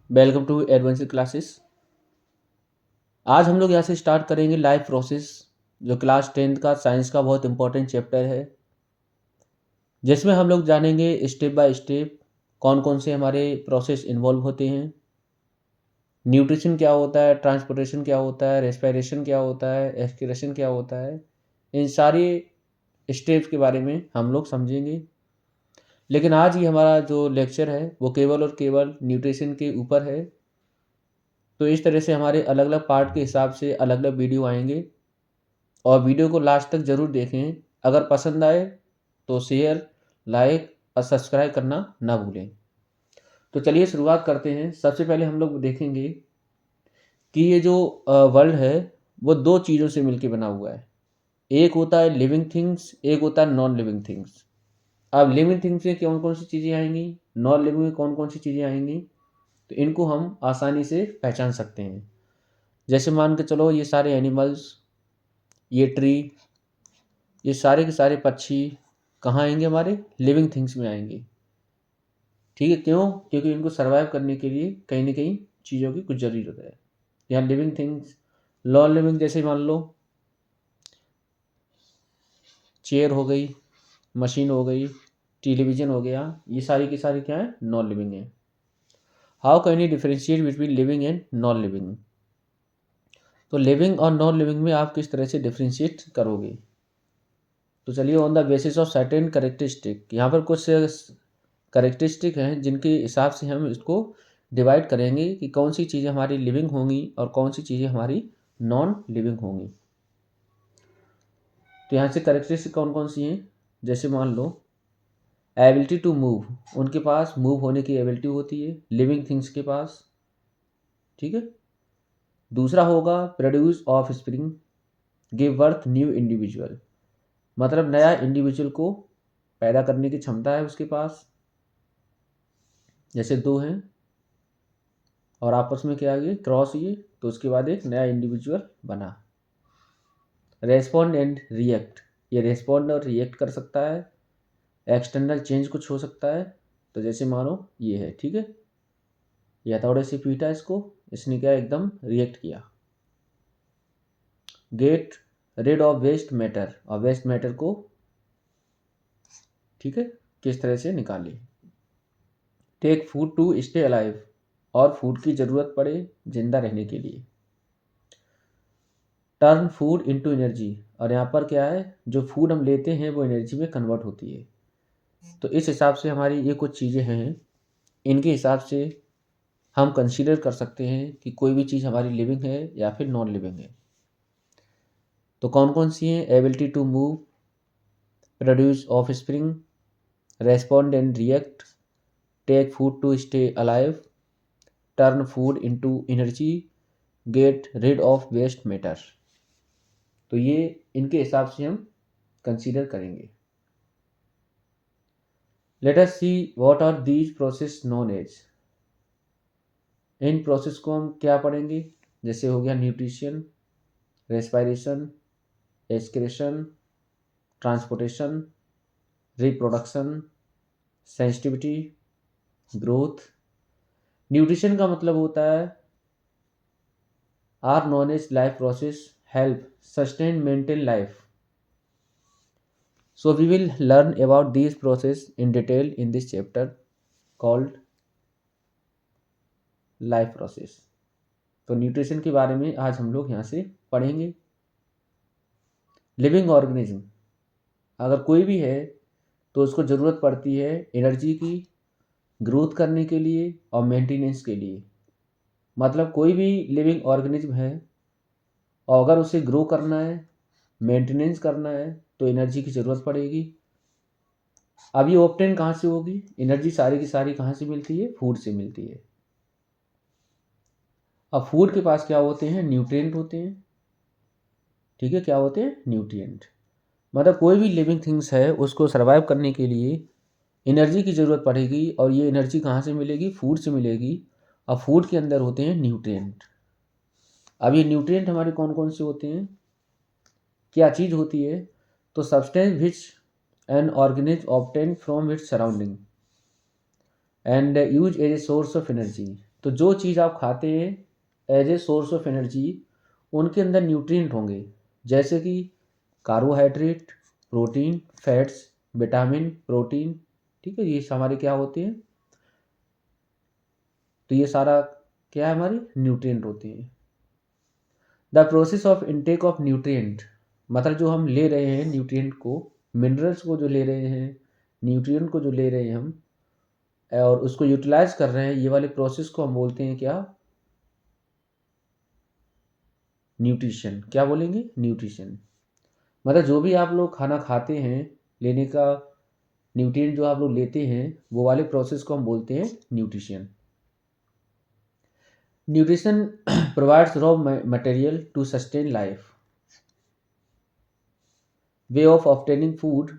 Welcome to advanced classes. आज हम लोग यहाँ से स्टार्ट करेंगे लाइफ प्रोसेस, जो क्लास 10th का साइंस का बहुत इंपॉर्टेंट चैप्टर है, जिसमें हम लोग जानेंगे स्टेप बाय स्टेप कौन कौन से हमारे प्रोसेस इन्वॉल्व होते हैं, न्यूट्रिशन क्या होता है, ट्रांसपोर्टेशन क्या होता है, रेस्पिरेशन क्या होता है, एक्सक्रीशन क्या होता है। इन सारे स्टेप्स के बारे में हम लोग समझेंगे। लेकिन आज ये हमारा जो लेक्चर है वो केवल और केवल न्यूट्रिशन के ऊपर है। तो इस तरह से हमारे अलग अलग पार्ट के हिसाब से अलग अलग वीडियो आएंगे और वीडियो को लास्ट तक ज़रूर देखें। अगर पसंद आए तो शेयर, लाइक और सब्सक्राइब करना ना भूलें। तो चलिए शुरुआत करते हैं। सबसे पहले हम लोग देखेंगे कि ये जो वर्ल्ड है वो दो चीज़ों से मिलकर बना हुआ है। एक होता है लिविंग थिंग्स, एक होता है नॉन लिविंग थिंग्स। अब लिविंग थिंग्स में कौन कौन सी चीज़ें आएंगी, नॉन लिविंग में कौन कौन सी चीज़ें आएंगी, तो इनको हम आसानी से पहचान सकते हैं। जैसे मान के चलो ये सारे एनिमल्स, ये ट्री, ये सारे के सारे पक्षी कहाँ आएंगे, हमारे लिविंग थिंग्स में आएंगे। ठीक है, क्यों? क्योंकि इनको सरवाइव करने के लिए कहीं ना कहीं चीज़ों की कुछ ज़रूरत है। यहाँ लिविंग थिंग्स। नॉन लिविंग जैसे मान लो चेयर हो गई, मशीन हो गई, टेलीविज़न हो गया, ये सारी की सारी क्या है, नॉन लिविंग है। How can you differentiate between living and non living? तो लिविंग और नॉन लिविंग में आप किस तरह से डिफरेंशिएट करोगे? तो चलिए, on the basis of certain characteristic, यहाँ पर कुछ करेक्टरिस्टिक हैं जिनके हिसाब से हम इसको डिवाइड करेंगे कि कौन सी चीज़ें हमारी लिविंग होंगी और कौन सी चीज़ें हमारी नॉन लिविंग होंगी। तो यहाँ से करेक्टरिस्टिक कौन कौन सी हैं? जैसे मान लो एबिलिटी टू मूव, उनके पास मूव होने की एबिलिटी होती है लिविंग थिंग्स के पास। ठीक है। दूसरा होगा produce of spring, give birth new individual, मतलब नया इंडिविजुअल को पैदा करने की क्षमता है उसके पास। जैसे दो हैं और आपस में क्या आ गए, क्रॉस हुए, तो उसके बाद एक नया इंडिविजुअल बना। रेस्पॉन्ड एंड रिएक्ट, ये रेस्पॉन्ड और रिएक्ट कर सकता है। एक्सटर्नल चेंज कुछ हो सकता है, तो जैसे मानो ये है, ठीक है, या थोड़े से पीटा इसको, इसने क्या एकदम रिएक्ट किया। Get rid of waste matter, और वेस्ट मैटर को, ठीक है, किस तरह से निकाले। Take food to stay alive, और फूड की ज़रूरत पड़े जिंदा रहने के लिए। टर्न फूड इनटू एनर्जी, और यहाँ पर क्या है, जो फूड हम लेते हैं वो एनर्जी में कन्वर्ट होती है। तो इस हिसाब से हमारी ये कुछ चीज़ें हैं, इनके हिसाब से हम कंसीडर कर सकते हैं कि कोई भी चीज़ हमारी लिविंग है या फिर नॉन लिविंग है। तो कौन कौन सी हैं? Ability to move, produce of spring, respond and react, take food to stay alive, turn food into energy, get rid of waste matter. तो ये इनके हिसाब से हम कंसीडर करेंगे। Let us see what are these process known as. इन process को हम क्या पढ़ेंगे? जैसे हो गया nutrition, respiration, excretion, transportation, reproduction, sensitivity, growth. Nutrition का मतलब होता है are known as life process help sustain maintain life. So we will learn about these process in detail in this chapter called life process. तो nutrition के बारे में आज हम लोग यहाँ से पढ़ेंगे। लिविंग ऑर्गेनिज्म अगर कोई भी है तो उसको ज़रूरत पड़ती है एनर्जी की, ग्रोथ करने के लिए और मेंटेनेंस के लिए। मतलब कोई भी लिविंग ऑर्गेनिज्म है और अगर उसे ग्रो करना है, मेंटेनेंस करना है, तो एनर्जी की ज़रूरत पड़ेगी। अब ये ऑब्टेन कहाँ से होगी? एनर्जी सारी की सारी कहाँ से मिलती है? फूड से मिलती है। अब फूड के पास क्या होते हैं? न्यूट्रिएंट होते हैं। ठीक है, क्या होते हैं? न्यूट्रिएंट। मतलब कोई भी लिविंग थिंग्स है उसको सरवाइव करने के लिए एनर्जी की ज़रूरत पड़ेगी, और ये एनर्जी कहाँ से मिलेगी? फूड से मिलेगी। अब फूड के अंदर होते हैं न्यूट्रिएंट। अब ये न्यूट्रिएंट हमारे कौन कौन से होते हैं, क्या चीज़ होती है? तो substance which an organism obtain from its surrounding and use as a source of energy. तो जो चीज़ आप खाते हैं as a source of energy, उनके अंदर न्यूट्रिएंट होंगे, जैसे कि carbohydrate, protein, fats, vitamin, protein. ठीक है, ये हमारे क्या होते हैं, तो ये सारा क्या है, हमारे न्यूट्रिएंट होते हैं। The process of intake of nutrient, मतलब जो हम ले रहे हैं न्यूट्रिएंट को, मिनरल्स को जो ले रहे हैं, न्यूट्रिएंट को जो ले रहे हैं हम और उसको यूटिलाइज कर रहे हैं, ये वाले प्रोसेस को हम बोलते हैं क्या, न्यूट्रिशन। क्या बोलेंगे, न्यूट्रिशन। मतलब जो भी आप लोग खाना खाते हैं, लेने का न्यूट्रिएंट जो आप लोग लेते हैं, वो वाले प्रोसेस को हम बोलते हैं nutrition. Nutrition provides raw material to sustain life. Way of obtaining food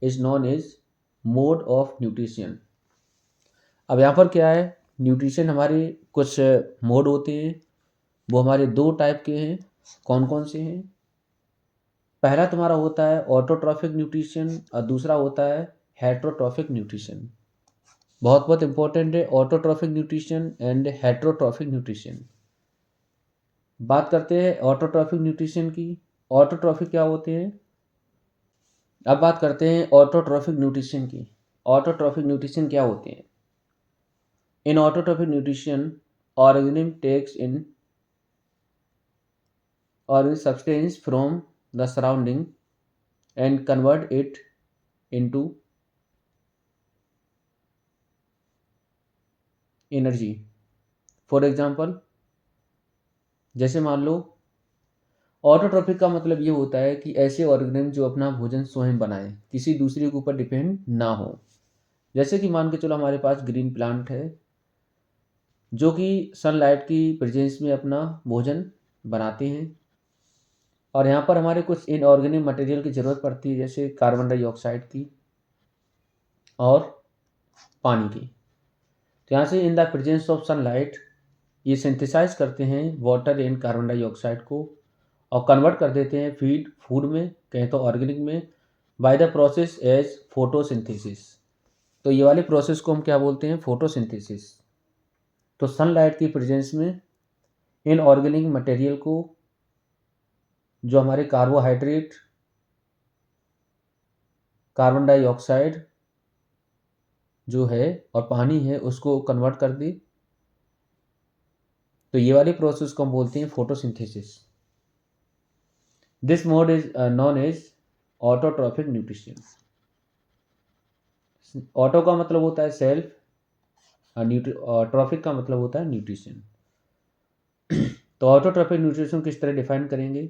is known as mode of nutrition. अब यहाँ पर क्या है, न्यूट्रिशन हमारे कुछ मोड होते हैं, वो हमारे दो टाइप के हैं। कौन कौन से हैं, पहला तुम्हारा होता है ऑटोट्रॉफिक न्यूट्रिशन और दूसरा होता है हेट्रोट्रॉफिक न्यूट्रिशन। बहुत बहुत इंपॉर्टेंट है autotrophic nutrition and heterotrophic nutrition. बात करते हैं ऑटोट्रॉफिक न्यूट्रिशन की। ऑटोट्रॉफिक क्या होते हैं, अब बात करते हैं ऑटोट्रॉफिक न्यूट्रिशन की। ऑटोट्रॉफिक न्यूट्रिशन क्या होते हैं, in autotrophic nutrition organism takes in organic substance from the surrounding and convert it into energy. For example, जैसे मान लो ऑटोट्रॉफिक का मतलब ये होता है कि ऐसे ऑर्गेनिज्म जो अपना भोजन स्वयं बनाए, किसी दूसरे के ऊपर डिपेंड ना हो। जैसे कि मान के चलो हमारे पास ग्रीन प्लांट है जो कि सनलाइट की प्रेजेंस में अपना भोजन बनाते हैं, और यहाँ पर हमारे कुछ इनऑर्गेनिक मटेरियल की ज़रूरत पड़ती है, जैसे कार्बन डाइऑक्साइड की और पानी की। तो यहाँ से in the presence of sunlight ये सिंथेसाइज करते हैं वाटर एंड कार्बन डाइऑक्साइड को और कन्वर्ट कर देते हैं फूड में, कहें तो ऑर्गेनिक में, by the process as photosynthesis. तो ये वाले प्रोसेस को हम क्या बोलते हैं, फोटोसिंथेसिस। तो सनलाइट की प्रेजेंस में इन ऑर्गेनिक मटेरियल को, जो हमारे कार्बोहाइड्रेट, कार्बन डाइऑक्साइड जो है और पानी है, उसको कन्वर्ट कर दी। तो ये वाले प्रोसेस को हम बोलते हैं photosynthesis. This mode is known as autotrophic nutrition. Auto का मतलब होता है सेल्फ, ट्रॉफिक का मतलब होता है न्यूट्रिशन। तो ऑटोट्रॉफिक न्यूट्रिशन किस तरह डिफाइन करेंगे,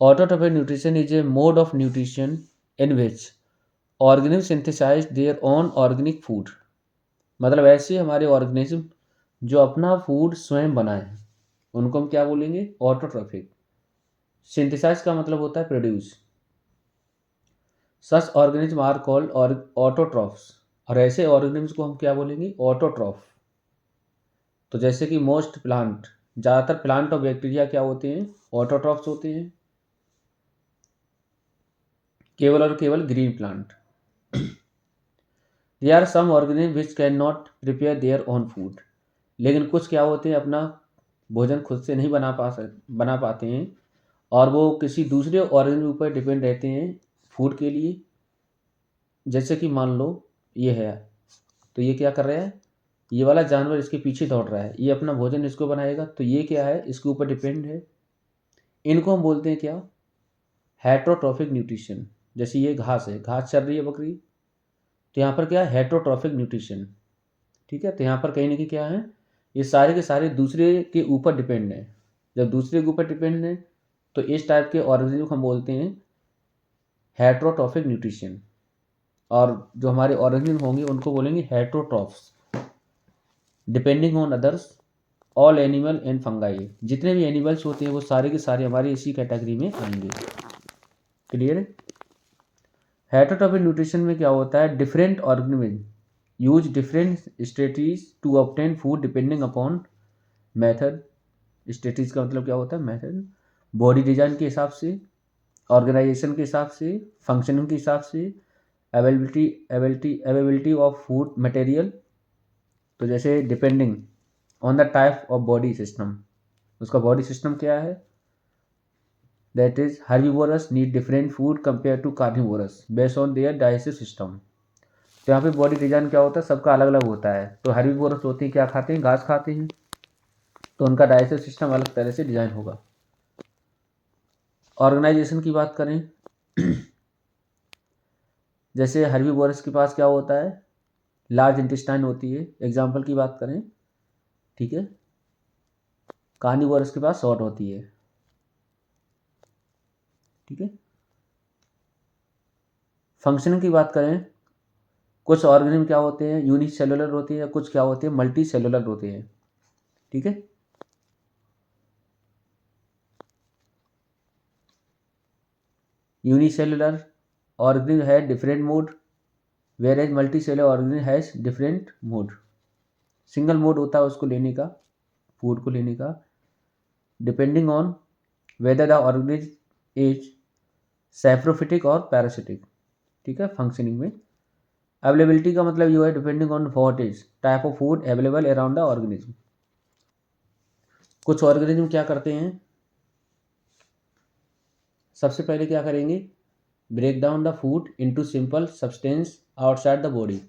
autotrophic nutrition is a mode of nutrition in which organism synthesise their own organic food. मतलब ऐसे हमारे ऑर्गेनिज्म जो अपना फूड स्वयं बनाए, उनको हम क्या बोलेंगे, ऑटोट्रॉफिक। सिंथेसाइज का मतलब होता है produce. Such organism are called autotrophs, और ऐसे ऑर्गेनिज्म को हम क्या बोलेंगे, ऑटोट्रॉफ। तो जैसे कि मोस्ट प्लांट, ज़्यादातर प्लांट और बैक्टीरिया क्या होते हैं, ऑटोट्रॉफ्स होते हैं, केवल और केवल green plant. There are some organism which can not prepare their own food. लेकिन कुछ क्या होते हैं, अपना भोजन खुद से नहीं बना पाते हैं, और वो किसी दूसरे ऑर्गेनिज्म ऊपर डिपेंड रहते हैं फूड के लिए। जैसे कि मान लो ये है, तो ये क्या कर रहा है, ये वाला जानवर इसके पीछे दौड़ रहा है, ये अपना भोजन इसको बनाएगा, तो ये क्या है, इसके ऊपर डिपेंड है। इनको हम बोलते हैं क्या, हेट्रोट्रॉफिक न्यूट्रिशन। जैसे ये घास है, घास चल रही है बकरी, तो यहाँ पर क्या है, हेट्रोट्रॉफिक न्यूट्रिशन। ठीक है, तो यहाँ पर कहीं ना कहीं क्या है, ये सारे के सारे दूसरे के ऊपर डिपेंड है। जब दूसरे के ऊपर डिपेंड है तो इस टाइप के ऑर्गेनिज्म को हम बोलते हैं हेट्रोट्रॉफिक न्यूट्रिशन, और जो हमारे ऑर्गेनिज्म होंगे उनको बोलेंगे heterotrophs, depending on others all animal and fungi. जितने भी एनिमल्स होते हैं वो सारे के सारे हमारे इसी कैटेगरी में आएंगे। क्लियर है। हेट्रोट्रॉफिक न्यूट्रिशन में क्या होता है, different organism use different strategies to obtain food depending upon method. Strategies का मतलब क्या होता है, मेथड, बॉडी डिजाइन के हिसाब से, ऑर्गेनाइजेशन के हिसाब से, फंक्शनिंग के हिसाब से, अवेलेबिलिटी ऑफ फूड मटेरियल। तो जैसे depending on the type of body system. उसका बॉडी सिस्टम क्या है? That is herbivorous need different food compare to carnivorous based on their digestive system. तो यहाँ पे बॉडी डिजाइन क्या होता है? सबका अलग अलग होता है। तो हर्बीवोरस होते हैं क्या खाते हैं? घास खाते हैं, तो उनका डाइजेस्टिव सिस्टम अलग तरह से डिजाइन होगा। ऑर्गेनाइजेशन की बात करें, जैसे हर्बीवोरस के पास क्या होता है? लार्ज इंटेस्टाइन होती है, एग्जाम्पल की बात करें, ठीक है। कार्निवोरस के पास शॉर्ट होती है, ठीक है। फंक्शनिंग की बात करें, कुछ ऑर्गेनिज्म क्या होते हैं? यूनिसेलुलर होते हैं, कुछ क्या होते हैं? मल्टी सेलुलर होते हैं, ठीक है। यूनिसेलुलर ऑर्गेनिज्म है different mode, whereas multicellular organism has different mode. Single mode होता है उसको लेने का, फूड को लेने का, depending on whether the organism is saprophytic और पैरासिटिक, ठीक है। फंक्शनिंग में अवेलेबिलिटी का मतलब ये है depending on what is type of food available around the organism. कुछ ऑर्गेनिज्म क्या करते हैं? सबसे पहले क्या करेंगे? Break down the food into simple substance outside the body,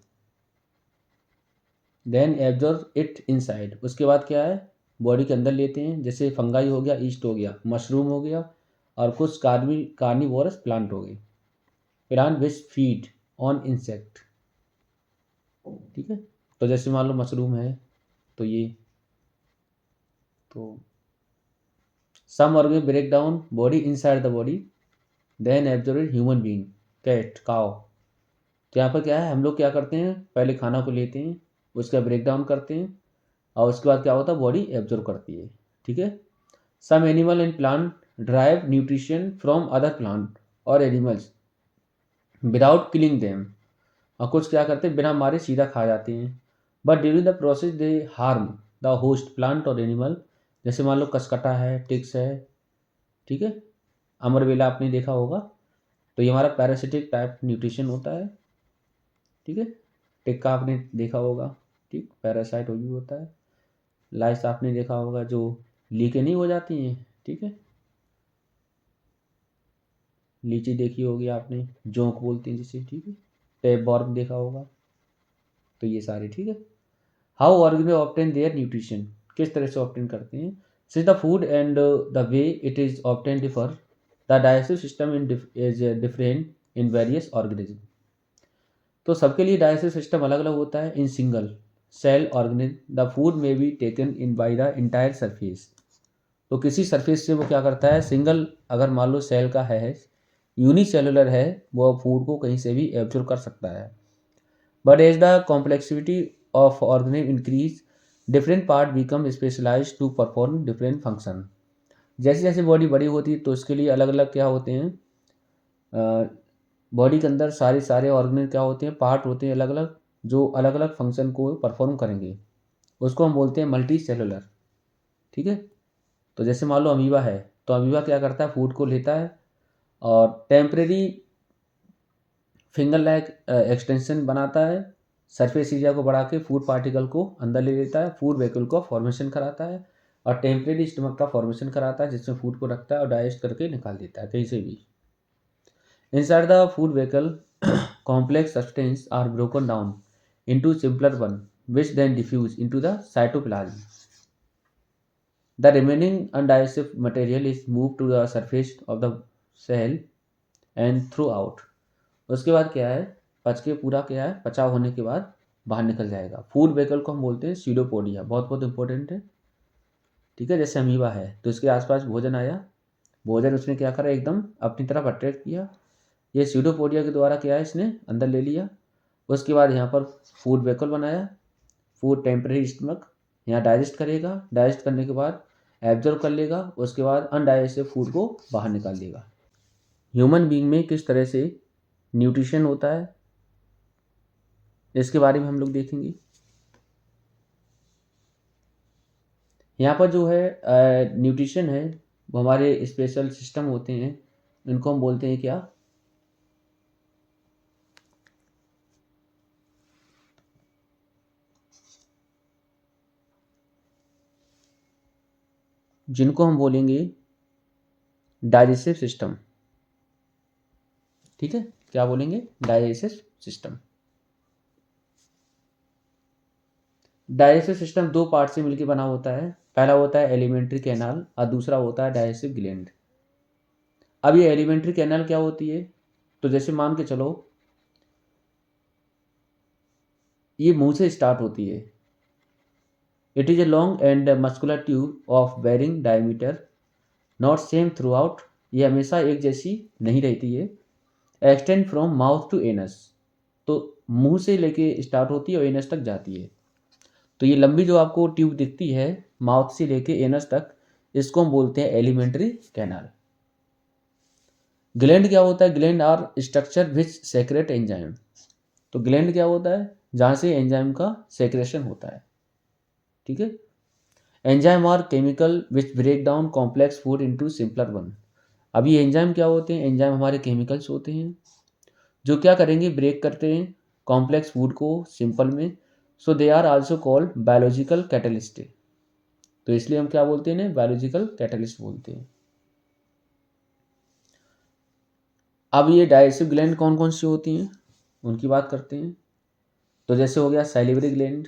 then absorb it inside. उसके बाद क्या है? बॉडी के अंदर लेते हैं, जैसे फंगाई हो गया, ईस्ट हो गया, मशरूम हो गया, और कुछ कार्निवोरस प्लांट हो गए, plant which feed on insect, ठीक है। तो जैसे मान लो मशरूम है, तो ये, तो some organism break down body inside the body then absorb human being, cat, cow. तो यहाँ पर क्या है? हम लोग क्या करते हैं? पहले खाना को लेते हैं, उसका ब्रेक डाउन करते हैं, और उसके बाद क्या होता है? बॉडी एब्जॉर्ब करती है, ठीक है। Some animal and plant derive nutrition from other plant और एनिमल्स विदाउट किलिंग देम। और कुछ क्या करते हैं? बिना मारे सीधा खा जाते हैं, but during the process they harm the host plant और एनिमल। जैसे मान लो कसकटा है, टिक्स है, ठीक है, अमरवेला आपने देखा होगा। तो ये हमारा पैरासिटिक टाइप न्यूट्रिशन होता है, ठीक है। टिक्का आपने देखा होगा, ठीक, पैरासाइट वो भी होता है। लाइस आपने देखा होगा, जो लीके नहीं हो जाती हैं, ठीक है। लीची देखी होगी आपने, जोंक बोलते हैं जिसे, ठीक है। टेप वॉर्म देखा होगा। तो ये सारे, ठीक है। How organism obtain their nutrition, किस तरह से ऑब्टेन करते हैं? Since the food and the way it is obtain differ, the digestive system is different in various organism. तो सबके लिए डाइजेस्टिव सिस्टम अलग अलग होता है। In single cell organism the food may be taken in by the entire surface. तो किसी surface से वो क्या करता है? सिंगल, अगर मान लो सेल का है, यूनिसेलुलर है, वो फूड को कहीं से भी एब्जॉर्ब कर सकता है। But as the complexity of organism increase, different part become specialise to perform different function. जैसे जैसे बॉडी बड़ी होती है तो उसके लिए अलग अलग क्या होते हैं? बॉडी के अंदर सारे सारे ऑर्गेनिज्म क्या होते हैं? पार्ट होते हैं अलग अलग, जो अलग अलग फंक्शन को परफॉर्म करेंगे। उसको हम बोलते हैं मल्टी सेलुलर, ठीक है। तो जैसे मान लो अमीबा है, तो अमीबा क्या करता है? फूड को लेता है और टेम्परेरी फिंगर लाइक एक्सटेंशन बनाता है, सरफेस एरिया को बढ़ा के फूड पार्टिकल को अंदर ले लेता है, फूड वेहिकल का फॉर्मेशन कराता है, और टेम्परेरी स्टमक का फॉर्मेशन कराता है, जिसमें फूड को रखता है और डाइजेस्ट करके निकाल देता है कहीं से भी। Inside the food vehicle complex substances are broken down into simpler one, which then diffuse into the cytoplasm. The remaining undigested material is moved to the surface of the cell and throughout. उसके बाद क्या है? पच के पूरा क्या है? पचाव होने के बाद बाहर निकल जाएगा। फूड वेहिकल को हम बोलते हैं सीडोपोडिया, बहुत बहुत इंपॉर्टेंट है, ठीक है। जैसे अमीबा है तो इसके आसपास भोजन आया, भोजन उसने क्या करा? एकदम अपनी तरफ अट्रैक्ट किया, ये सीडोपोडिया के द्वारा क्या है? इसने अंदर ले लिया। उसके बाद यहाँ पर फूड वेहिकल बनाया, फूड टेम्परेरी स्टमक यहाँ डाइजेस्ट करेगा, डाइजेस्ट करने के बाद एब्जॉर्ब कर लेगा, उसके बाद अनडाइजेस्टेड फूड को बाहर निकाल देगा। ह्यूमन बीइंग में किस तरह से न्यूट्रिशन होता है, इसके बारे में हम लोग देखेंगे। यहाँ पर जो है न्यूट्रिशन है, वो हमारे स्पेशल सिस्टम होते हैं, इनको हम बोलते हैं क्या? जिनको हम बोलेंगे डाइजेस्टिव सिस्टम। ठीक है, क्या बोलेंगे? Digestive system. डाइजेस्टिव सिस्टम दो पार्ट से मिलकर बना होता है। पहला होता है एलिमेंट्री कैनाल और दूसरा होता है डाइजेस्टिव ग्लैंड। अब ये एलिमेंट्री कैनाल क्या होती है? तो जैसे मान के चलो ये मुंह से स्टार्ट होती है। It is a long and muscular tube of varying diameter, not same throughout. ये हमेशा एक जैसी नहीं रहती है। Extend from mouth to anus, तो मुंह से लेके स्टार्ट होती है और एनस तक जाती है। तो ये लंबी जो आपको ट्यूब दिखती है माउथ से लेके एनस तक, इसको हम बोलते हैं एलिमेंट्री कैनाल। ग्लैंड क्या होता है? Gland are structure which secrete enzyme. तो ग्लैंड क्या होता है? जहाँ से एंजाइम का सेक्रेशन होता है। ठीक है। Enzyme are chemical which break down complex food into simpler one. अब ये एंजाइम क्या होते हैं? एंजाइम हमारे केमिकल्स होते हैं जो क्या करेंगे? ब्रेक करते हैं कॉम्प्लेक्स फूड को सिंपल में। So they are also called biological catalyst. तो इसलिए हम क्या बोलते हैं? बायोलॉजिकल कैटलिस्ट बोलते हैं। अब ये डाइजेस्टिव ग्लैंड कौन कौन सी होती हैं उनकी बात करते हैं। तो जैसे हो गया सैलिवरी ग्लैंड,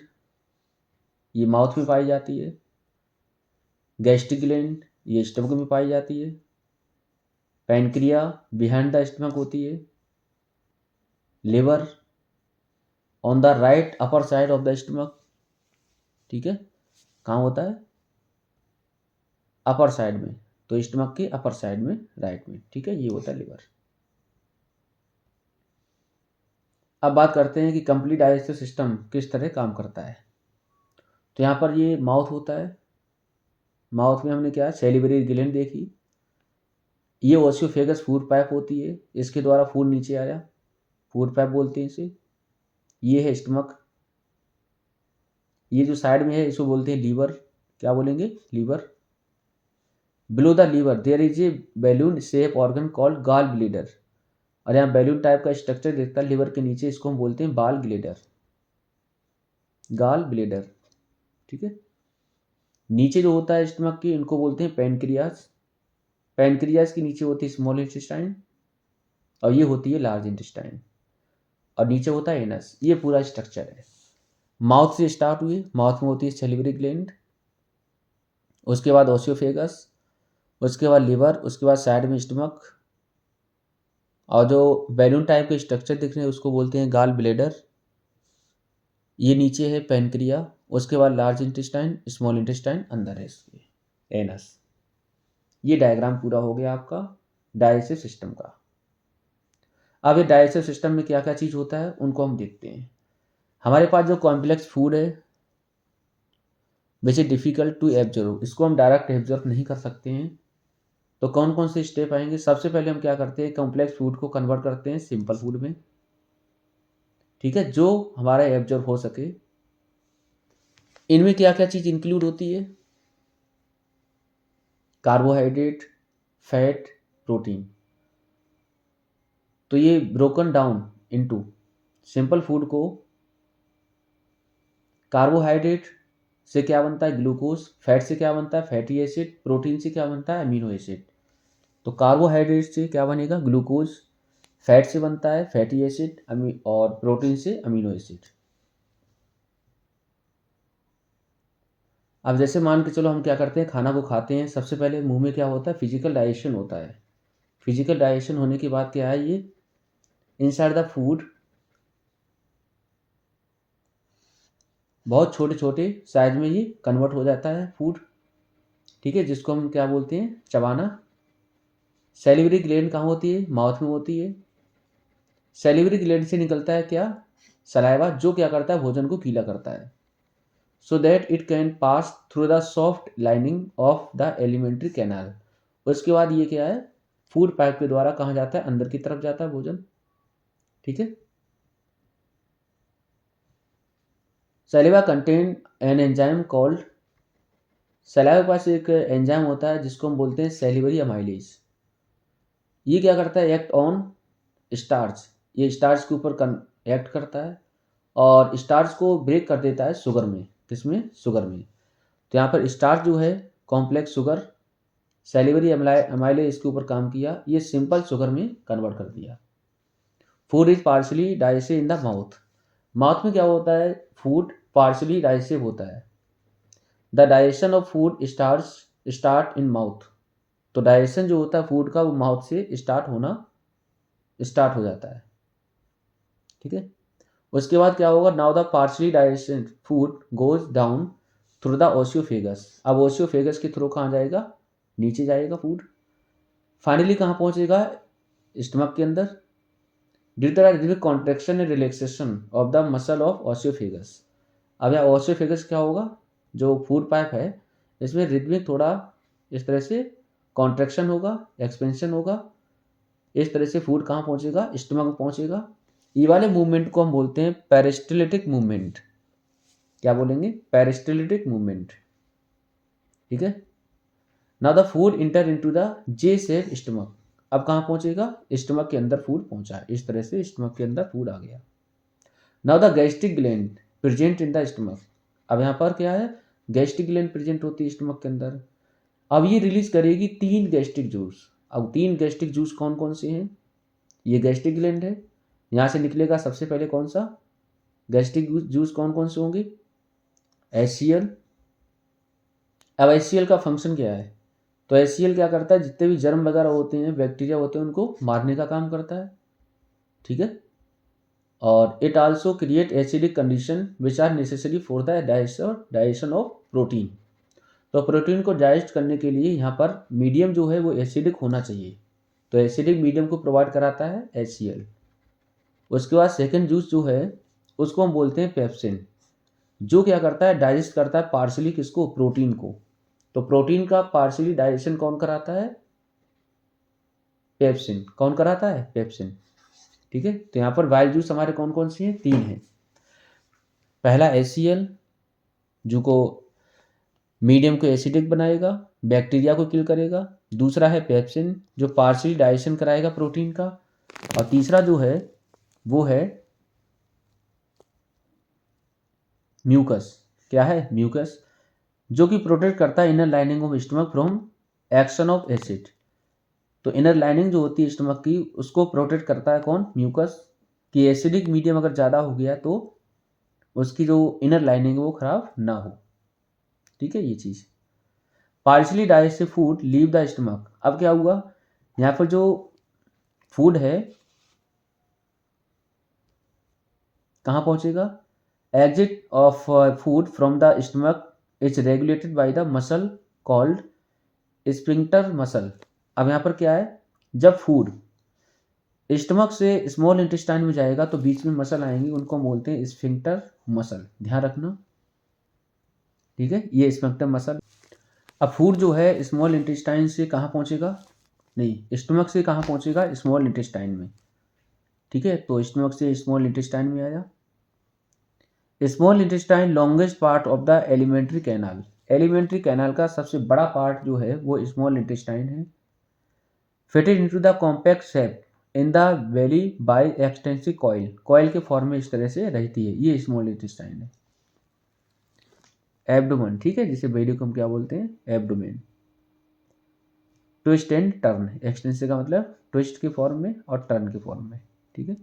ये माउथ में पाई जाती है। गैस्ट्रिक ग्लैंड, ये स्टमक में पाई जाती है। पैनक्रिया बिहाइंड द स्टमक होती है। Liver on the right upper side of the stomach. ठीक है, कहाँ होता है? अपर साइड में, तो स्टमक के अपर साइड में, राइट में। ठीक है, ये होता है लिवर। अब बात करते हैं कि कंप्लीट डाइजेस्टिव सिस्टम किस तरह काम करता है। तो यहाँ पर ये माउथ होता है। माउथ में हमने क्या सैलिवरी ग्लैंड देखी। ये ओसियोफेगस फूड पाइप होती है, इसके द्वारा फूड नीचे आया, फूड पाइप बोलते हैं इसे। ये है स्टमक। ये जो साइड में है इसको बोलते हैं लीवर। क्या बोलेंगे? Liver. Below the liver there is a balloon shape organ called gall bladder. और यहाँ बैलून टाइप का स्ट्रक्चर दिखता है लिवर के नीचे, इसको हम बोलते हैं बाल ग्लेडर, गॉल ब्लेडर। ठीक है। नीचे जो होता है स्टमक के, इनको बोलते हैं पैनक्रियाज। पैनक्रियाज के नीचे होती है स्मॉल इंटेस्टाइन और ये होती है लार्ज इंटेस्टाइन, और नीचे होता है एनस। ये पूरा स्ट्रक्चर है। माउथ से स्टार्ट हुई, माउथ में होती है सैलिवरी ग्लैंड, उसके बाद ओसियोफेगस, उसके बाद लिवर, उसके बाद साइड में स्टमक, और जो बैलून टाइप के स्ट्रक्चर दिख रहे हैं उसको बोलते हैं गॉल ब्लेडर। ये नीचे है पैनक्रिया, उसके बाद लार्ज इंटेस्टाइन, स्मॉल इंटेस्टाइन अंदर है इसके, एनस। ये डायग्राम पूरा हो गया आपका डाइजेस्टिव सिस्टम का। अब ये डाइजेस्टिव सिस्टम में क्या क्या चीज़ होता है उनको हम देखते हैं। हमारे पास जो कॉम्प्लेक्स फूड है which is difficult to absorb, इसको हम डायरेक्ट एब्जॉर्व नहीं कर सकते हैं। तो कौन कौन से स्टेप आएंगे? सबसे पहले हम क्या करते हैं? कॉम्प्लेक्स फूड को कन्वर्ट करते हैं सिंपल फूड में। ठीक है, जो हमारा एब्जॉर्व हो सके। इनमें क्या क्या चीज़ इंक्लूड होती है? Carbohydrate, fat, protein. तो ये broken down into simple food को, कार्बोहाइड्रेट से क्या बनता है? ग्लूकोज। फैट से क्या बनता है? Fatty acid. प्रोटीन से क्या बनता है? Amino acid. तो कार्बोहाइड्रेट से क्या बनेगा? ग्लूकोज। फैट से बनता है फैटी एसिड, और प्रोटीन से अमीनो एसिड। अब जैसे मान के चलो हम क्या करते हैं? खाना को खाते हैं, सबसे पहले मुंह में क्या होता है? फिजिकल डाइजेशन होता है। फिजिकल डाइजेशन होने के बाद क्या है? ये इनसाइड द फूड बहुत छोटे छोटे साइज में ये कन्वर्ट हो जाता है फूड। ठीक है, जिसको हम क्या बोलते हैं? चबाना। सैलिवरी ग्लैंड कहाँ होती है? माउथ में होती है। सैलिवरी ग्लैंड से निकलता है क्या? सलाइवा, जो क्या करता है? भोजन को गीला करता है, so that it can pass through the soft lining of the alimentary canal. उसके बाद ये क्या है? फूड पाइप के द्वारा कहाँ जाता है? अंदर की तरफ जाता है भोजन। ठीक है। Saliva contain an enzyme called, saliva के पास एक एंजाइम होता है जिसको हम बोलते हैं सैलिवरी अमाइलेज। ये क्या करता है? Act on starch. ये स्टार्च के ऊपर एक्ट करता है और स्टार्च को ब्रेक कर देता है शुगर में। किसमें? शुगर में। तो यहाँ पर स्टार्च जो है कॉम्प्लेक्स शुगर, सैलिवरी अमाइलेज इसके ऊपर काम किया, ये सिंपल शुगर में कन्वर्ट कर दिया। Food is partially digested in the mouth. Mouth में क्या होता है, फूड पार्शली डाइजेस्टिव होता है। The digestion of food start in mouth. तो डाइजेशन जो होता है फूड का वो माउथ से स्टार्ट हो जाता है। ठीक है, उसके बाद क्या होगा, now the partially digestion food goes down through the oesophagus. अब ओशियोफेगस के थ्रू कहाँ जाएगा, नीचे जाएगा फूड। फाइनली कहाँ पहुंचेगा, स्टमक के अंदर। Due to the rhythmic contraction and relaxation of the muscle of oesophagus. अब यहाँ ओशियोफेगस क्या होगा, जो फूड पाइप है इसमें रिदमिक थोड़ा इस तरह से कॉन्ट्रैक्शन होगा, एक्सपेंशन होगा, इस तरह से फूड कहाँ पहुंचेगा, स्टमक में पहुंचेगा। ये वाले मूवमेंट को हम बोलते हैं पेरिस्टलिटिक मूवमेंट। क्या बोलेंगे, पेरिस्टलिटिक मूवमेंट। ठीक है, now the food inter into the J shape stomach. अब कहाँ पहुंचेगा, स्टमक के अंदर फूड पहुंचा है, इस तरह से स्टमक के अंदर फूड आ गया। Now the gastric gland present in the stomach. अब यहाँ पर क्या है, गैस्ट्रिक ग्लैंड प्रेजेंट होती है स्टमक के अंदर। अब ये रिलीज करेगी 3 गैस्ट्रिक जूस। अब 3 गैस्ट्रिक जूस कौन कौन से हैं, ये गैस्ट्रिक ग्लैंड है, यहाँ से निकलेगा सबसे पहले कौन सा गैस्ट्रिक जूस, कौन कौन से होंगे, HCl। अब HCl का फंक्शन क्या है, तो HCl क्या करता है, जितने भी जर्म वगैरह होते हैं, बैक्टीरिया होते हैं, उनको मारने का काम करता है। ठीक है, और it also create acidic condition which are necessary for the digestion of protein. तो प्रोटीन को डाइजेस्ट करने के लिए यहाँ पर मीडियम जो है वो एसिडिक होना चाहिए, तो एसिडिक मीडियम को प्रोवाइड कराता है HCl। उसके बाद सेकेंड जूस जो है उसको हम बोलते हैं पेप्सिन, जो क्या करता है, डाइजेस्ट करता है पार्शली किसको, प्रोटीन को। तो प्रोटीन का पार्शली डाइजेशन कौन कराता है, पेप्सिन। कौन कराता है, पेप्सिन। ठीक है, तो यहाँ पर बाइल जूस हमारे कौन कौन से हैं, 3 हैं। पहला HCl जो को मीडियम को एसिडिक बनाएगा, बैक्टीरिया को किल करेगा। दूसरा है पेप्सिन जो पार्शली डाइजेशन कराएगा प्रोटीन का। और तीसरा जो है वो है म्यूकस। क्या है, म्यूकस, जो कि प्रोटेक्ट करता है inner lining of stomach from action of acid. तो इनर लाइनिंग जो होती है स्टमक की उसको प्रोटेक्ट करता है कौन, म्यूकस, कि एसिडिक मीडियम अगर ज़्यादा हो गया तो उसकी जो इनर लाइनिंग है वो खराब ना हो। ठीक है, ये चीज़। Partially digestive food leave the stomach. अब क्या हुआ, यहाँ पर जो फूड है कहाँ पहुँचेगा, exit of food from the stomach is regulated by the muscle called sphincter muscle. अब यहाँ पर क्या है, जब फूड स्टमक से स्मॉल इंटेस्टाइन में जाएगा तो बीच में मसल आएंगी, उनको हम बोलते हैं स्फिंक्टर मसल। ध्यान रखना, ठीक है, ये स्फिंक्टर मसल। अब फूड जो है स्मॉल इंटेस्टाइन से कहाँ पहुँचेगा, नहीं, स्टमक से कहाँ पहुँचेगा, स्मॉल इंटेस्टाइन में। ठीक है, तो स्टमक से स्मॉल इंटेस्टाइन में आया। Small intestine longest part of the alimentary canal. Alimentary canal का सबसे बड़ा पार्ट जो है वो स्मॉल इंटेस्टाइन है। Fitted into the compact shape in the belly by extensive coil. Coil के फॉर्म में इस तरह से रहती है, ये स्मॉल इंटेस्टाइन है। एब्डोमेन, ठीक है, जिसे बेली को हम क्या बोलते हैं, abdomen. Twist and turn, extensive का मतलब ट्विस्ट के फॉर्म में और टर्न के फॉर्म में। ठीक है,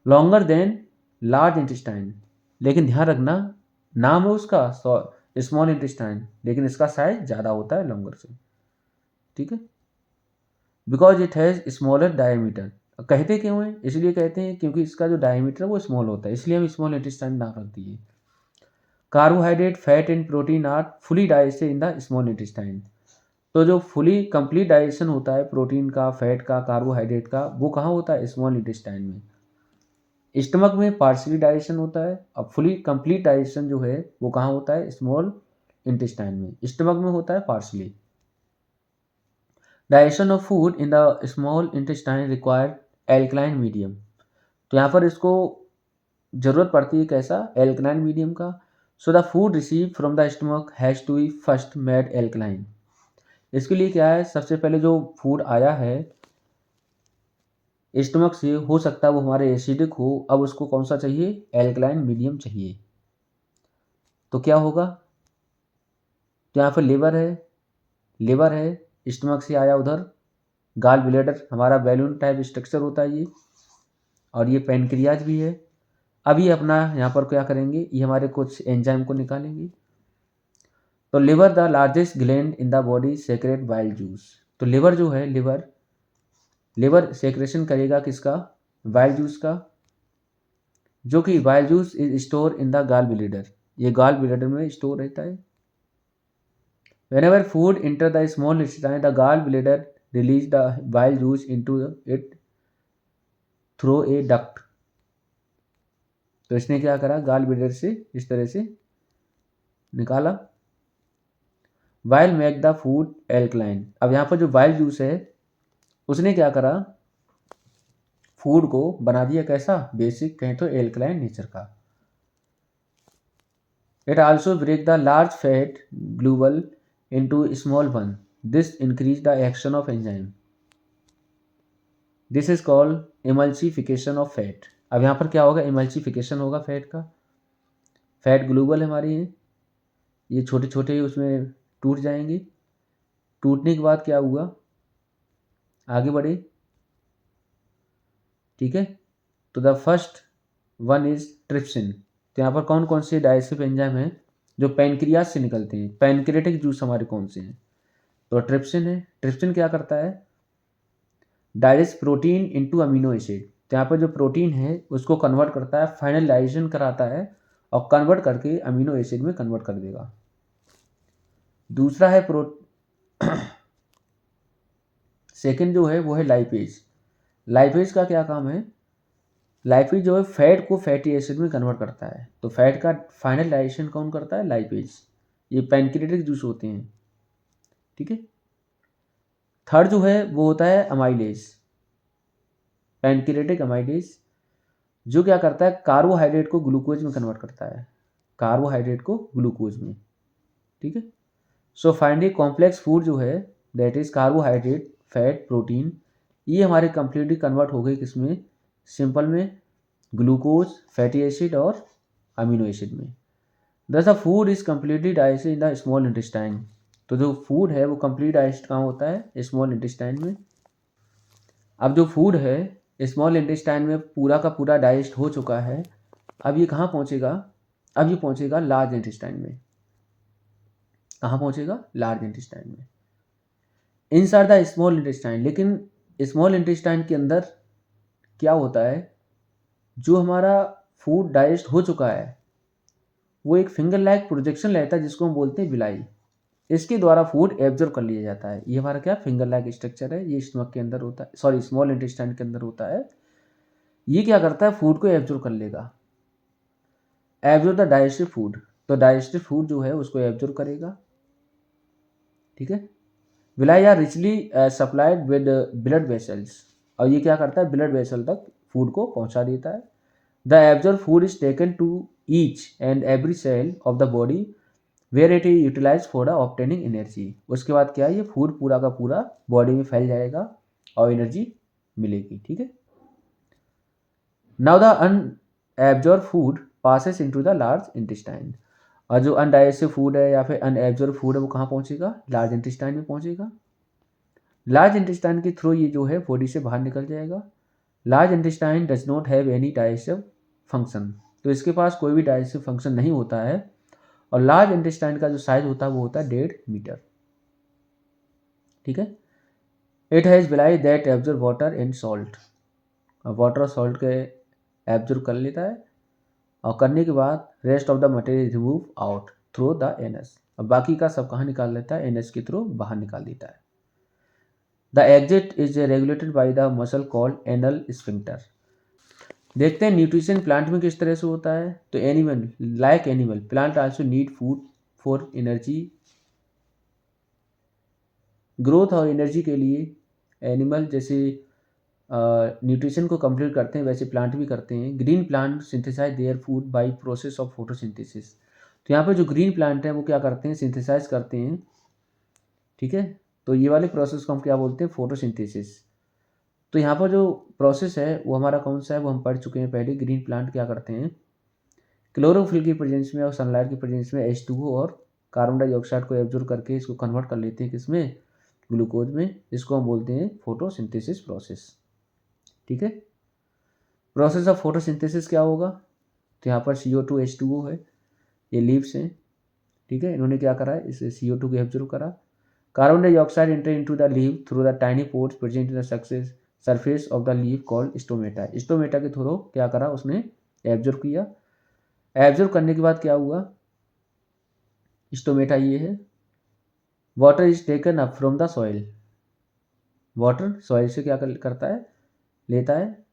लॉन्गर देन लार्ज इंटेस्टाइन, लेकिन ध्यान रखना नाम है उसका स्मॉल इंटेस्टाइन, लेकिन इसका साइज ज़्यादा होता है लॉन्गर से। ठीक है, because it has smaller diameter. कहते क्यों है, इसलिए कहते हैं क्योंकि इसका जो डायमीटर है वो स्मॉल होता है, इसलिए हम स्मॉल इंटेस्टाइन नाम रख दिए। Carbohydrate, fat and protein are fully digested in the small intestine. तो जो फुली कंप्लीट डाइजेशन होता है प्रोटीन का, फैट का, कार्बोहाइड्रेट का, वो कहाँ होता है, स्मॉल इंटेस्टाइन में। स्टमक में पार्शली डाइजेशन होता है, अब फुली कंप्लीट डाइजेशन जो है वो कहाँ होता है, स्मॉल इंटेस्टाइन में। स्टमक में होता है partially. Digestion of food in the small intestine required alkaline medium. तो यहाँ पर इसको जरूरत पड़ती है कैसा, एल्कलाइन मीडियम का। So the food receive from the stomach has to be first made alkaline. इसके लिए क्या है, सबसे पहले जो फूड आया है स्टमक से, हो सकता है वो हमारे एसिडिक हो, अब उसको कौन सा चाहिए, एल्कलाइन मीडियम चाहिए। तो क्या होगा, तो यहाँ पर लिवर है, स्टमक से आया उधर गाल ब्लैडर, हमारा बैलून टाइप स्ट्रक्चर होता है ये, और ये पैनक्रियाज भी है। अब ये अपना यहाँ पर क्या करेंगे, ये हमारे कुछ एंजाइम को निकालेंगे। तो liver the largest gland in the body secrete bile juice. तो लिवर जो है, लिवर सेक्रेशन करेगा किसका, बाइल जूस का, जो कि bile juice is store in the gall bladder, ये गाल ब्लैडर में स्टोर रहता है। Whenever food enter the small intestine, the gallbladder release the bile juice into it through a duct. तो इसने क्या करा, गाल ब्लैडर से इस तरह से निकाला। Bile make the food alkaline। अब यहाँ पर जो बाइल जूस है उसने क्या करा, फूड को बना दिया कैसा, बेसिक कहें तो एल्कलाइन नेचर का। It also break the large fat globule into small one. This increase the action of enzyme. This is called emulsification of fat। अब यहाँ पर क्या होगा, emulsification होगा फैट का। फैट ग्लोबल हमारी है, ये छोटे छोटे उसमें टूट जाएंगे। टूटने के बाद क्या हुआ, आगे बढ़े, ठीक है। तो the first one is trypsin. तो यहाँ पर कौन कौन से डाइजेस्टिव एंजाइम हैं जो पैनक्रियाज से निकलते हैं, पैनक्रियाटिक जूस हमारे कौन से हैं, तो ट्रिप्सिन है। ट्रिप्सिन क्या करता है, digest protein into amino acid. तो यहाँ पर जो प्रोटीन है उसको कन्वर्ट करता है, फाइनल डाइजेशन कराता है और कन्वर्ट करके अमीनो एसिड में कन्वर्ट कर देगा। दूसरा है सेकेंड जो है वो है लाइपेज। लाइपेज का क्या काम है, लाइपेज जो है फैट को फैटी एसिड में कन्वर्ट करता है। तो फैट का फाइनल डाइजेशन कौन करता है, लाइपेज। ये पैनक्रियाटिक जूस होते हैं, ठीक है। थर्ड जो है वो होता है अमाइलेज, पैनक्रियाटिक अमाइलेज, जो क्या करता है, कार्बोहाइड्रेट को ग्लूकोज में कन्वर्ट करता है, कार्बोहाइड्रेट को ग्लूकोज में, ठीक है। सो फाइनली कॉम्प्लेक्स फूड जो है that is carbohydrate, fat, protein, ये हमारे कंप्लीटली कन्वर्ट हो गई किसमें, सिंपल में, ग्लूकोज, फैटी एसिड और अमीनो एसिड में। दस the food is completely digested in the small intestine. तो जो फूड है वो कंप्लीट डाइजेस्ट कहाँ होता है, स्मॉल इंटेस्टाइन में। अब जो फूड है स्मॉल इंटेस्टाइन में पूरा का पूरा डाइजेस्ट हो चुका है, अब ये कहाँ पहुँचेगा, अब ये पहुँचेगा लार्ज इंटेस्टाइन में। कहाँ पहुँचेगा, लार्ज इंटेस्टाइन में, इनसाइड द स्मॉल इंटेस्टाइन। लेकिन स्मॉल इंटेस्टाइन के अंदर क्या होता है, जो हमारा फूड डाइजेस्ट हो चुका है वो एक फिंगर लाइक प्रोजेक्शन लेता है जिसको हम बोलते हैं विलाई। इसके द्वारा फूड एब्जॉर्ब कर लिया जाता है। ये हमारा क्या फिंगर लाइक स्ट्रक्चर है, ये स्टमक के अंदर होता है, सॉरी स्मॉल इंटेस्टाइन के अंदर होता है। ये क्या करता है, फूड को एब्जॉर्ब कर लेगा, एब्जॉर्ब द डाइजेस्टिव फूड। तो डाइजेस्टिव फूड जो है उसको एब्जॉर्ब करेगा, ठीक है। Villi are richly supplied with blood vessels. और ये क्या करता है, ब्लड वेसल तक फूड को पहुंचा देता है। The absorb food is taken to each and every cell of the body where it is utilize for obtaining energy. उसके बाद क्या है, ये फूड पूरा का पूरा बॉडी में फैल जाएगा और एनर्जी मिलेगी, ठीक है। Now the unabsorbed food passes into the large intestine. और जो अनडाइजेस्टिव फूड है या फिर अनएब्जॉर्ब फूड है वो कहाँ पहुँचेगा, लार्ज इंटेस्टाइन में पहुँचेगा। लार्ज इंटेस्टाइन के थ्रू ये जो है बॉडी से बाहर निकल जाएगा। Large intestine does not have any digestive function. तो इसके पास कोई भी डाइजेस्टिव फंक्शन नहीं होता है। और लार्ज इंटेस्टाइन का जो साइज होता है वो होता है 1.5 मीटर, ठीक है। It has villi that absorb water and salt. Water और सॉल्ट के एब्जॉर्ब कर लेता है और करने के बाद rest of the material remove out through the anus. अब बाकी का सब कहाँ निकाल लेता है, एनस के थ्रू बाहर निकाल देता है। The exit is regulated by the muscle called anal sphincter. देखते हैं न्यूट्रिशन प्लांट में किस तरह से होता है। तो animal like animal plant also need food for energy, growth और एनर्जी के लिए। एनिमल जैसे न्यूट्रिशन को कंप्लीट करते हैं वैसे प्लांट भी करते हैं। Green plant synthesize their food by process of photosynthesis. तो यहाँ पर जो ग्रीन प्लांट हैं वो क्या करते हैं, सिंथेसाइज करते हैं, ठीक है। तो ये वाले प्रोसेस को हम क्या बोलते हैं, फोटोसिंथेसिस। तो यहाँ पर जो प्रोसेस है वो हमारा कौन सा है, वो हम पढ़ चुके हैं पहले। ग्रीन प्लांट क्या करते हैं, क्लोरोफिल की प्रेजेंस में और सनलाइट की प्रेजेंस में H2O और कार्बन डाइऑक्साइड को एब्जॉर्ब करके इसको कन्वर्ट कर लेते हैं किसमें, ग्लूकोज में। इसको हम बोलते हैं फोटोसिंथेसिस प्रोसेस। ठीक है, प्रोसेस ऑफ फोटोसिंथेसिस क्या होगा, तो यहाँ पर CO2H2O है, ये लीव्स हैं। ठीक है, इन्होंने क्या करा है, इसे CO2 को एब्जॉर्ब करा। Carbon dioxide enter into the leave through the tiny pores present in the surface of the leave called stomata. Stomata के थ्रू क्या करा, उसने एब्जॉर्ब किया। एब्जॉर्ब करने के बाद क्या हुआ, स्टोमेटा ये है, water is taken up from the soil. Water soil से क्या करता है, लेता है।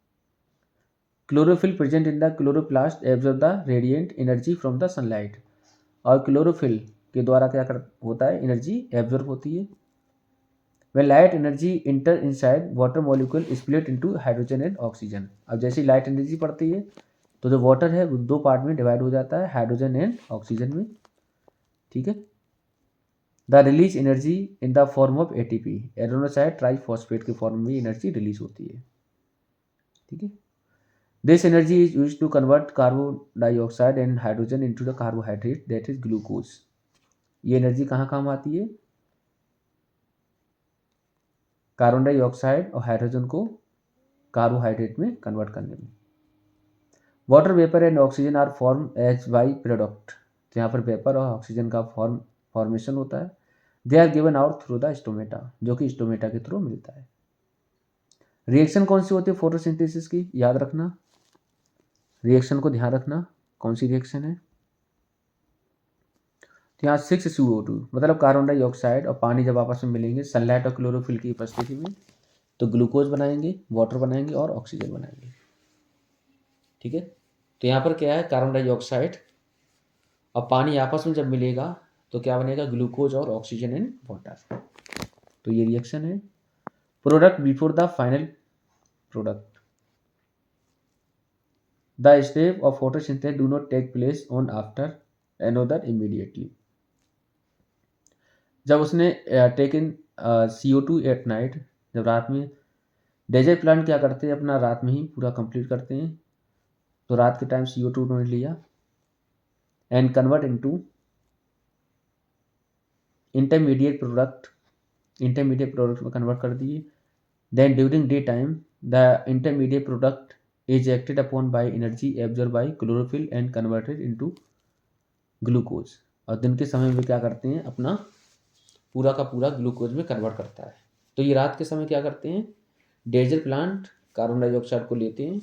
Chlorophyll present in the chloroplast absorb the radiant energy from the sunlight. और क्लोरोफिल के द्वारा क्या होता है, एनर्जी एब्जॉर्ब होती है। When light energy enter inside water molecule split into hydrogen and oxygen। अब जैसे लाइट एनर्जी पड़ती है तो जो वाटर है वो दो पार्ट में डिवाइड हो जाता है, हाइड्रोजन एंड ऑक्सीजन में। ठीक है, the release energy in the form of ATP, adenosine triphosphate के फॉर्म में एनर्जी रिलीज होती है। ठीक है, this energy is use to convert carbon dioxide and hydrogen into the carbohydrate that is glucose. ये एनर्जी कहाँ काम आती है, कार्बन डाइऑक्साइड और हाइड्रोजन को कार्बोहाइड्रेट में कन्वर्ट करने में। Water vapour and oxygen are form as by product, तो यहाँ पर वेपर और ऑक्सीजन का फॉर्मेशन होता है। They are given out through the stomata, जो कि स्टोमेटा के थ्रू मिलता है। रिएक्शन कौन सी होती है फोटोसिंथेसिस की, याद रखना, रिएक्शन को ध्यान रखना, कौन सी रिएक्शन है। तो यहाँ 6CO2 मतलब कार्बन डाइऑक्साइड और पानी जब आपस में मिलेंगे सनलाइट और क्लोरोफिल की उपस्थिति में तो ग्लूकोज बनाएंगे, वाटर बनाएंगे और ऑक्सीजन बनाएंगे। ठीक है, तो यहाँ पर क्या है, कार्बन डाइऑक्साइड और पानी आपस में जब मिलेगा तो क्या बनेगा, ग्लूकोज और ऑक्सीजन एंड वाटर। तो ये रिएक्शन है। Product before the final product, the step of photosynthesis do not take place one after another immediately. जब उसने टेकन CO2 एट नाइट, जब रात में, डेजर्ट प्लांट क्या करते हैं, अपना रात में ही पूरा कंप्लीट करते हैं, तो रात के टाइम CO2 उन्होंने लिया and convert into intermediate product में कन्वर्ट कर दिए। Then during day time the intermediate product is acted upon by energy absorb by chlorophyll and converted into glucose. और दिन के समय में क्या करते हैं, अपना पूरा का पूरा ग्लूकोज में कन्वर्ट करता है। तो ये रात के समय क्या करते हैं, डेजर्ट प्लांट कार्बन डाइऑक्साइड को लेते हैं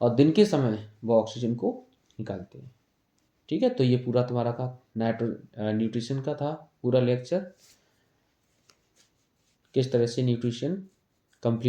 और दिन के समय वो ऑक्सीजन को निकालते हैं। ठीक है, तो ये पूरा तुम्हारा का न्यूट्रिशन का था पूरा लेक्चर, किस तरह से न्यूट्रिशन कंप्लीट